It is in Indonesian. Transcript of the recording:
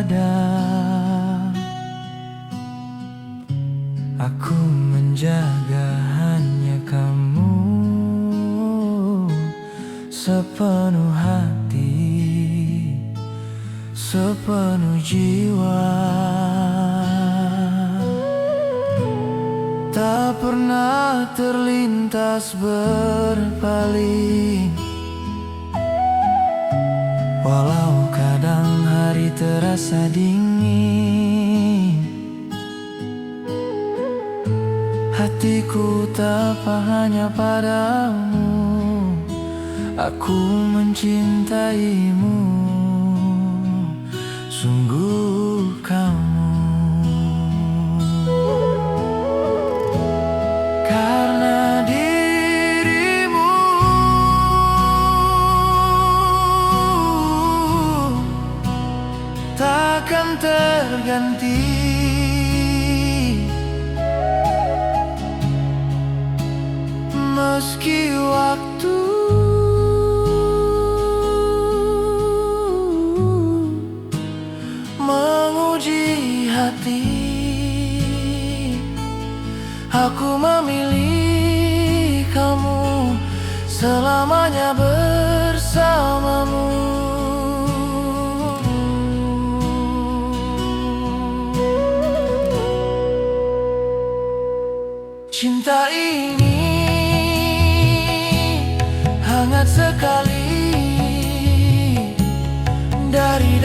ada. Aku menjaga hanya kamu sepenuh hati, sepenuh jiwa. Tak pernah terlintas berpaling, walau kadang hari terasa dingin. Hatiku tak hanya padamu, aku mencintaimu, sungguh kamu. Karena dirimu takkan terganti, meski waktu menguji hati. Aku memilih kamu, selamanya bersamamu. Cinta ini hangat sekali, dari